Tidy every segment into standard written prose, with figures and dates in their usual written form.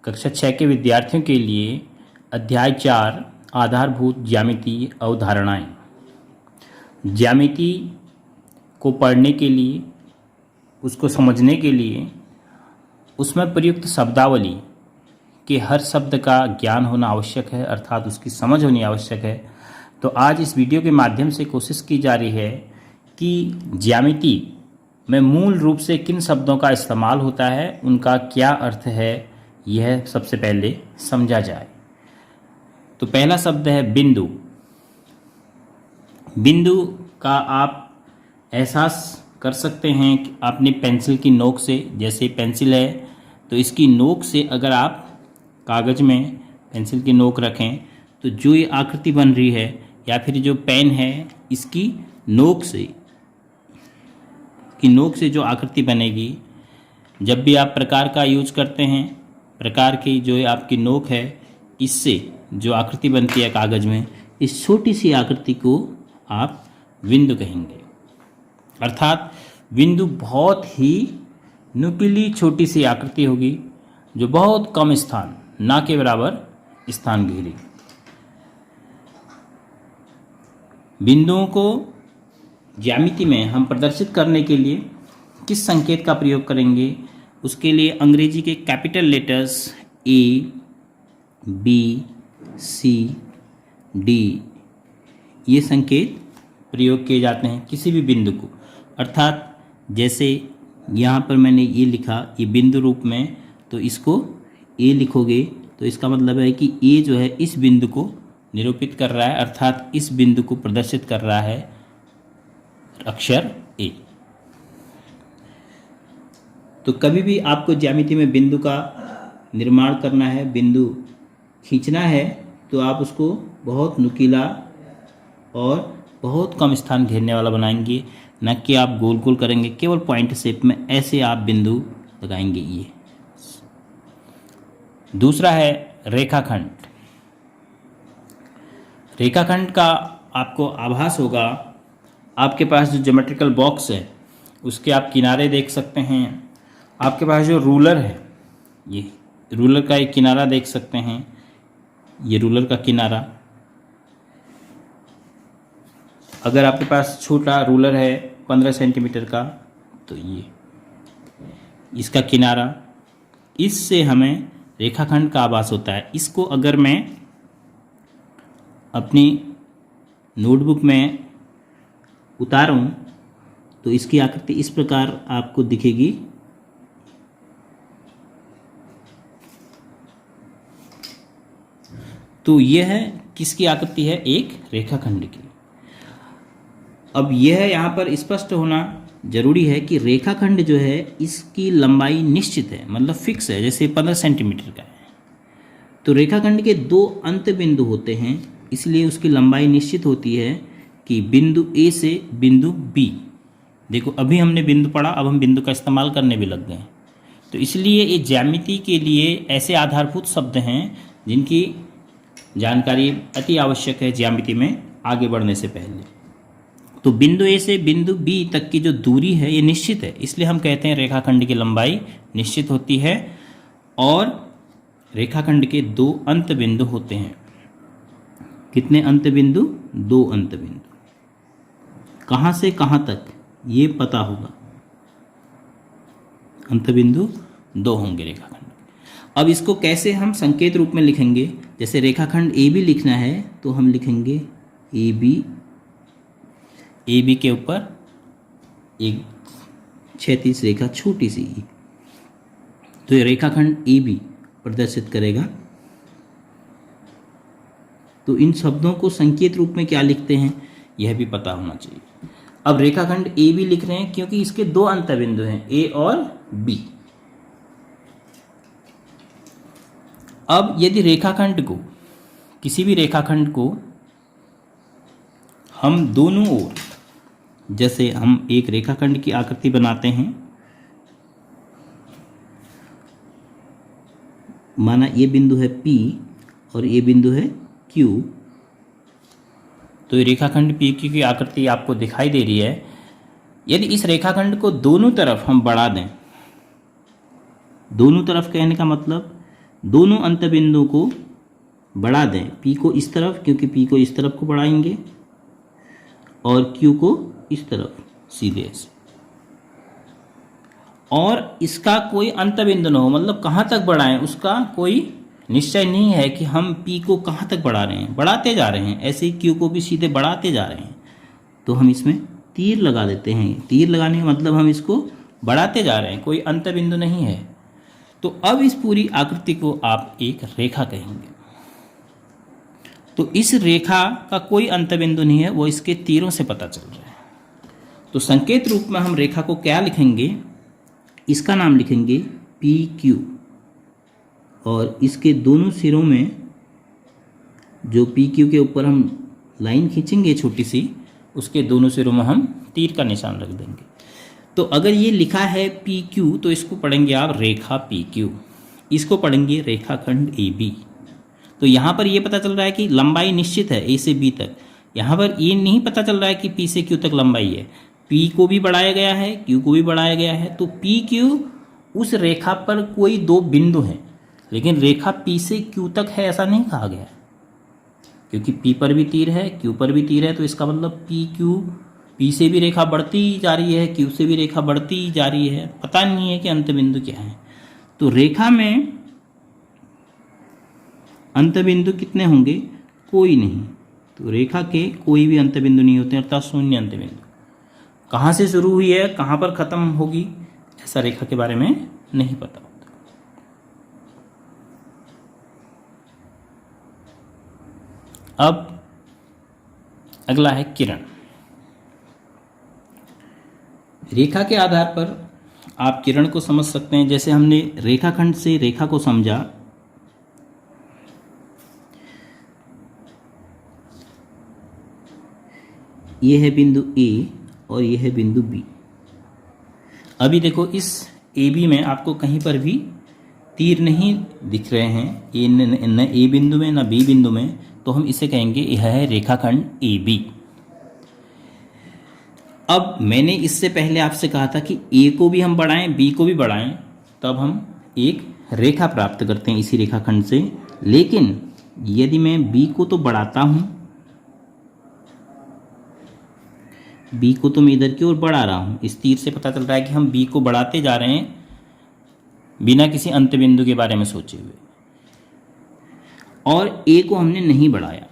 कक्षा 6 के विद्यार्थियों के लिए अध्याय 4 आधारभूत ज्यामितीय अवधारणाएं। ज्यामिति को पढ़ने के लिए, उसको समझने के लिए उसमें प्रयुक्त शब्दावली के हर शब्द का ज्ञान होना आवश्यक है, अर्थात उसकी समझ होनी आवश्यक है। तो आज इस वीडियो के माध्यम से कोशिश की जा रही है कि ज्यामिति में मूल रूप से किन शब्दों का इस्तेमाल होता है, उनका क्या अर्थ है, यह सबसे पहले समझा जाए। तो पहला शब्द है बिंदु। बिंदु का आप एहसास कर सकते हैं कि अपनी पेंसिल की नोक से, जैसे पेंसिल है तो इसकी नोक से अगर आप कागज़ में पेंसिल की नोक रखें तो जो ये आकृति बन रही है, या फिर जो पेन है इसकी नोक से जो आकृति बनेगी, जब भी आप प्रकार का यूज करते हैं, प्रकार की जो आपकी नोक है, इससे जो आकृति बनती है कागज़ में, इस छोटी सी आकृति को आप बिंदु कहेंगे। अर्थात बिंदु बहुत ही नुकीली छोटी सी आकृति होगी जो बहुत कम स्थान, ना के बराबर स्थान घेरेगी। बिंदुओं को ज्यामिति में हम प्रदर्शित करने के लिए किस संकेत का प्रयोग करेंगे? उसके लिए अंग्रेजी के capital letters A, B, C, D ये संकेत प्रयोग किए जाते हैं किसी भी बिंदु को। अर्थात जैसे यहाँ पर मैंने ये लिखा, ये बिंदु रूप में, तो इसको A लिखोगे तो इसका मतलब है कि A जो है इस बिंदु को निरूपित कर रहा है, अर्थात इस बिंदु को प्रदर्शित कर रहा है अक्षर A। तो कभी भी आपको ज्यामिति में बिंदु का निर्माण करना है, बिंदु खींचना है, तो आप उसको बहुत नुकीला और बहुत कम स्थान घेरने वाला बनाएंगे, न कि आप गोल गोल करेंगे, केवल पॉइंट शेप में ऐसे आप बिंदु लगाएंगे। ये दूसरा है रेखाखंड। रेखाखंड का आपको आभास होगा, आपके पास जो ज्योमेट्रिकल बॉक्स है उसके आप किनारे देख सकते हैं। आपके पास जो रूलर है, ये रूलर का एक किनारा देख सकते हैं, ये रूलर का किनारा। अगर आपके पास छोटा रूलर है 15 सेंटीमीटर का, तो ये इसका किनारा, इससे हमें रेखाखंड का आभास होता है। इसको अगर मैं अपनी नोटबुक में उतारूं तो इसकी आकृति इस प्रकार आपको दिखेगी। तो यह है किसकी आकृति है? एक रेखाखंड की। अब यह यहाँ पर स्पष्ट होना जरूरी है कि रेखाखंड जो है इसकी लंबाई निश्चित है, मतलब फिक्स है, जैसे 15 सेंटीमीटर का है। तो रेखाखंड के दो अंत बिंदु होते हैं, इसलिए उसकी लंबाई निश्चित होती है कि बिंदु A से बिंदु B। देखो अभी हमने बिंदु पढ़ा, अब हम बिंदु का इस्तेमाल करने भी लग गए। तो इसलिए ये ज्यामिति के लिए ऐसे आधारभूत शब्द हैं जिनकी जानकारी अति आवश्यक है ज्यामिति में आगे बढ़ने से पहले। तो बिंदु A से बिंदु B तक की जो दूरी है ये निश्चित है, इसलिए हम कहते हैं रेखाखंड की लंबाई निश्चित होती है। और रेखाखंड के दो अंत बिंदु होते हैं। कितने अंत बिंदु? दो अंत बिंदु। कहाँ से कहाँ तक ये पता होगा, अंत बिंदु दो होंगे रेखाखंड। अब इसको कैसे हम संकेत रूप में लिखेंगे? जैसे रेखाखंड AB लिखना है तो हम लिखेंगे AB के ऊपर एक क्षैतिज रेखा छोटी सी, तो ये रेखाखंड AB प्रदर्शित करेगा। तो इन शब्दों को संकेत रूप में क्या लिखते हैं यह भी पता होना चाहिए। अब रेखाखंड AB लिख रहे हैं क्योंकि इसके दो अंत बिंदु हैं, A और B। अब यदि रेखाखंड को, किसी भी रेखाखंड को हम दोनों ओर, जैसे हम एक रेखाखंड की आकृति बनाते हैं, माना ये बिंदु है P और ये बिंदु है Q, तो ये रेखाखंड PQ की आकृति आपको दिखाई दे रही है। यदि इस रेखाखंड को दोनों तरफ हम बढ़ा दें, दोनों तरफ कहने का मतलब दोनों अंतबिंदुओं को बढ़ा दें, पी को इस तरफ, क्योंकि पी को इस तरफ को बढ़ाएंगे, और क्यू को इस तरफ सीधे ऐसे, और इसका कोई अंतबिंदु न हो, मतलब कहाँ तक बढ़ाएं उसका कोई निश्चय नहीं है कि हम पी को कहाँ तक बढ़ा रहे हैं, बढ़ाते जा रहे हैं, ऐसे ही क्यू को भी सीधे बढ़ाते जा रहे हैं। तो हम इसमें तीर लगा देते हैं। तीर लगाने का मतलब हम इसको बढ़ाते जा रहे हैं, कोई अंतबिंदु नहीं है। तो अब इस पूरी आकृति को आप एक रेखा कहेंगे। तो इस रेखा का कोई अंतबिंदु नहीं है, वो इसके तीरों से पता चल रहा है। तो संकेत रूप में हम रेखा को क्या लिखेंगे, इसका नाम लिखेंगे पी क्यू, और इसके दोनों सिरों में जो पी क्यू के ऊपर हम लाइन खींचेंगे छोटी सी, उसके दोनों सिरों में हम तीर का निशान रख देंगे। तो अगर ये लिखा है पी क्यू, तो इसको पढ़ेंगे आप रेखा पी क्यू, इसको पढ़ेंगे रेखाखंड ए बी। तो यहाँ पर ये पता चल रहा है कि लंबाई निश्चित है ए से बी तक। यहाँ पर ये नहीं पता चल रहा है कि पी से क्यू तक लंबाई है। पी को भी बढ़ाया गया है, क्यू को भी बढ़ाया गया है। तो पी क्यू उस रेखा पर कोई दो बिंदु हैं, लेकिन रेखा पी से क्यू तक है ऐसा नहीं कहा गया, क्योंकि पी पर भी तीर है, क्यू पर भी तीर है। तो इसका मतलब पी क्यू, पी से भी रेखा बढ़ती जा रही है, क्यू से भी रेखा बढ़ती जा रही है, पता नहीं है कि अंतबिंदु क्या है। तो रेखा में अंतबिंदु कितने होंगे, कोई नहीं। तो रेखा के कोई भी अंतबिंदु नहीं होते, अर्थात शून्य अंतबिंदु। कहाँ से शुरू हुई है, कहाँ पर खत्म होगी, ऐसा रेखा के बारे में नहीं पता होता। अब अगला है किरण। रेखा के आधार पर आप किरण को समझ सकते हैं। जैसे हमने रेखाखंड से रेखा को समझा, ये है बिंदु ए और ये है बिंदु बी। अभी देखो इस ए बी में आपको कहीं पर भी तीर नहीं दिख रहे हैं, न ए बिंदु में न बी बिंदु में। तो हम इसे कहेंगे यह है रेखाखंड ए बी। अब मैंने इससे पहले आपसे कहा था कि ए को भी हम बढ़ाएं, बी को भी बढ़ाएं, तब हम एक रेखा प्राप्त करते हैं इसी रेखाखंड से। लेकिन यदि मैं बी को तो बढ़ाता हूं, बी को तो मैं इधर की ओर बढ़ा रहा हूं, इस तीर से पता चल रहा है कि हम बी को बढ़ाते जा रहे हैं बिना किसी अंतबिंदु के बारे में सोचे हुए, और ए को हमने नहीं बढ़ाया।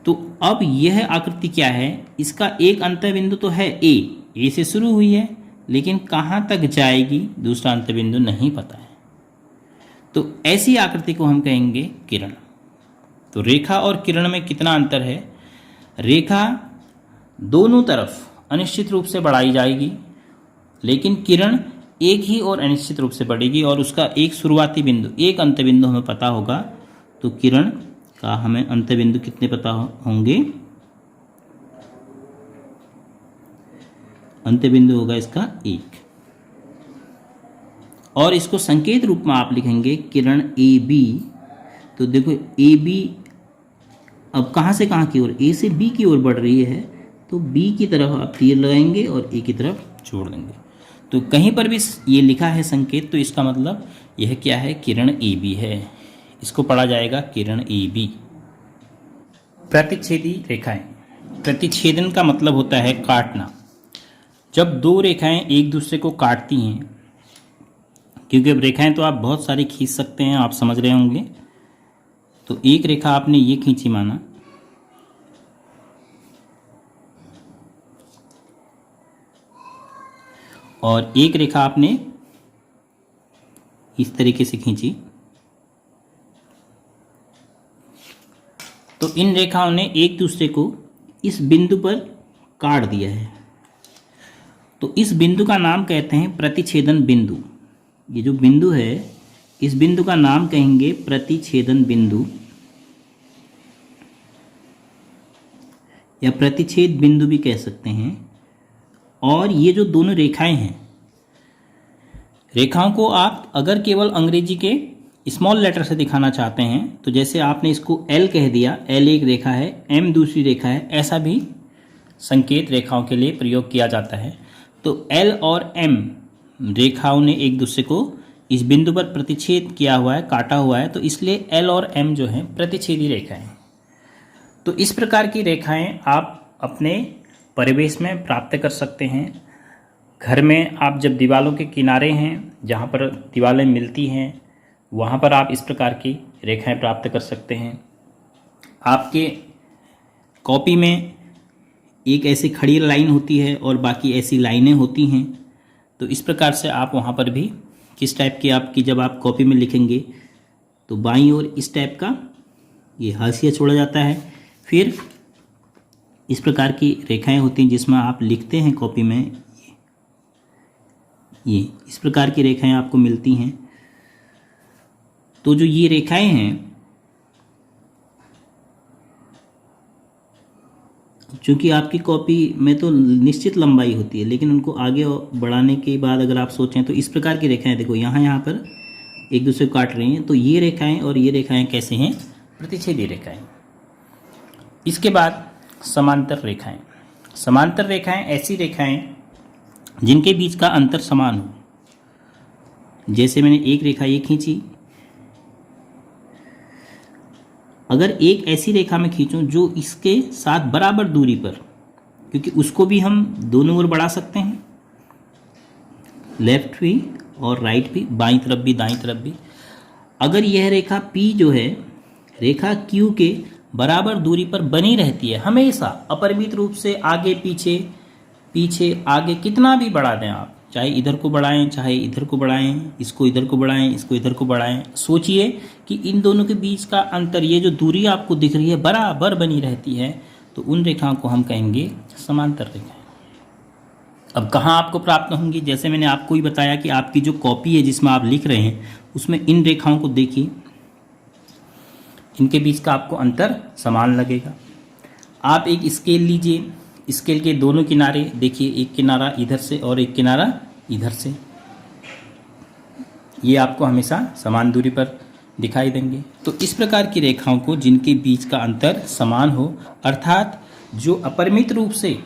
तो अब यह आकृति क्या है, इसका एक अंतबिंदु तो है ए से शुरू हुई है, लेकिन कहाँ तक जाएगी दूसरा अंतबिंदु नहीं पता है। तो ऐसी आकृति को हम कहेंगे किरण। तो रेखा और किरण में कितना अंतर है, रेखा दोनों तरफ अनिश्चित रूप से बढ़ाई जाएगी, लेकिन किरण एक ही और अनिश्चित रूप से बढ़ेगी, और उसका एक शुरुआती बिंदु, एक अंतबिंदु हमें पता होगा। तो किरण का हमें अंतबिंदु कितने पता होंगे, अंतबिंदु होगा इसका एक, और इसको संकेत रूप में आप लिखेंगे किरण ए बी। तो देखो ए बी अब कहाँ से कहाँ की ओर, ए से बी की ओर बढ़ रही है, तो बी की तरफ आप तीर लगाएंगे और ए की तरफ छोड़ देंगे। तो कहीं पर भी ये लिखा है संकेत, तो इसका मतलब यह क्या है, किरण ए बी है। इसको पढ़ा जाएगा किरण ए बी। प्रतिच्छेदी रेखाएं। प्रतिच्छेदन का मतलब होता है काटना। जब दो रेखाएं एक दूसरे को काटती हैं, क्योंकि अब रेखाएं तो आप बहुत सारी खींच सकते हैं, आप समझ रहे होंगे। तो एक रेखा आपने ये खींची माना, और एक रेखा आपने इस तरीके से खींची। तो इन रेखाओं ने एक दूसरे को इस बिंदु पर काट दिया है। तो इस बिंदु का नाम कहते हैं प्रतिच्छेदन बिंदु। ये जो बिंदु है, इस बिंदु का नाम कहेंगे प्रतिच्छेदन बिंदु या प्रतिच्छेद बिंदु भी कह सकते हैं। और ये जो दोनों रेखाएं हैं, रेखाओं को आप अगर केवल अंग्रेजी के स्मॉल लेटर से दिखाना चाहते हैं, तो जैसे आपने इसको एल कह दिया, एल एक रेखा है, एम दूसरी रेखा है, ऐसा भी संकेत रेखाओं के लिए प्रयोग किया जाता है। तो एल और एम रेखाओं ने एक दूसरे को इस बिंदु पर प्रतिच्छेद किया हुआ है, काटा हुआ है, तो इसलिए एल और एम जो है प्रतिच्छेदी रेखाएं। तो इस प्रकार की रेखाएं आप अपने परिवेश में प्राप्त कर सकते हैं। घर में आप जब दीवारों के किनारे हैं, जहाँ पर दीवारें मिलती हैं, वहाँ पर आप इस प्रकार की रेखाएं प्राप्त कर सकते हैं। आपके कॉपी में एक ऐसी खड़ी लाइन होती है और बाकी ऐसी लाइनें होती हैं, तो इस प्रकार से आप वहाँ पर भी किस टाइप की आपकी जब आप कॉपी में लिखेंगे तो बाईं ओर इस टाइप का ये हाशिया छोड़ा जाता है। फिर इस प्रकार की रेखाएं होती हैं जिसमें आप लिखते हैं कॉपी में, ये इस प्रकार की रेखाएं आपको मिलती हैं। तो जो ये रेखाएं हैं, चूँकि आपकी कॉपी में तो निश्चित लंबाई होती है, लेकिन उनको आगे बढ़ाने के बाद अगर आप सोचें तो इस प्रकार की रेखाएं देखो यहाँ पर एक दूसरे को काट रही हैं। तो ये रेखाएं और ये रेखाएं कैसे हैं? प्रतिच्छेदी रेखाएं। इसके बाद समांतर रेखाएं। समांतर रेखाएं ऐसी रेखाएं जिनके बीच का अंतर समान हो। जैसे मैंने एक रेखा ये खींची, अगर एक ऐसी रेखा में खींचूं जो इसके साथ बराबर दूरी पर, क्योंकि उसको भी हम दोनों ओर बढ़ा सकते हैं, लेफ्ट भी और राइट भी, बाईं तरफ भी दाईं तरफ भी। अगर यह रेखा P जो है रेखा Q के बराबर दूरी पर बनी रहती है हमेशा, अपरिमित रूप से आगे पीछे पीछे आगे कितना भी बढ़ा दें आप, चाहे इधर को बढ़ाएं चाहे इधर को बढ़ाएं, इसको इधर को बढ़ाएं इसको इधर को बढ़ाएं, सोचिए कि इन दोनों के बीच का अंतर, ये जो दूरी आपको दिख रही है बराबर बनी रहती है, तो उन रेखाओं को हम कहेंगे समांतर रेखाएं। अब कहाँ आपको प्राप्त होंगी? जैसे मैंने आपको ही बताया कि आपकी जो कॉपी है जिसमें आप लिख रहे हैं उसमें इन रेखाओं को देखिए, इनके बीच का आपको अंतर समान लगेगा। आप एक स्केल लीजिए, स्केल के दोनों किनारे देखिए, एक किनारा इधर से और एक किनारा इधर से, ये आपको हमेशा समान दूरी पर दिखाई देंगे। तो इस प्रकार की रेखाओं को जिनके बीच का अंतर समान हो, अर्थात जो अपरिमित रूप से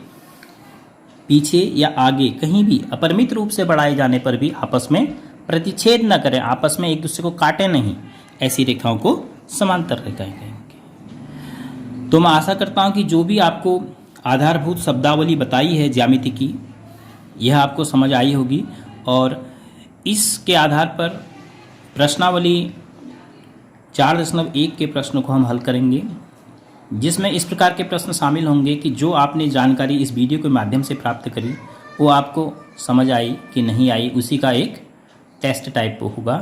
पीछे या आगे कहीं भी अपरिमित रूप से बढ़ाए जाने पर भी आपस में प्रतिच्छेद न करें, आपस में एक दूसरे को काटे नहीं, ऐसी रेखाओं को समांतर रेखाएं कहेंगे। तो मैं आशा करता हूं कि जो भी आपको आधारभूत शब्दावली बताई है ज्यामिति की, यह आपको समझ आई होगी, और इसके आधार पर प्रश्नावली 4.1 के प्रश्न को हम हल करेंगे, जिसमें इस प्रकार के प्रश्न शामिल होंगे कि जो आपने जानकारी इस वीडियो के माध्यम से प्राप्त करी वो आपको समझ आई कि नहीं आई, उसी का एक टेस्ट टाइप होगा।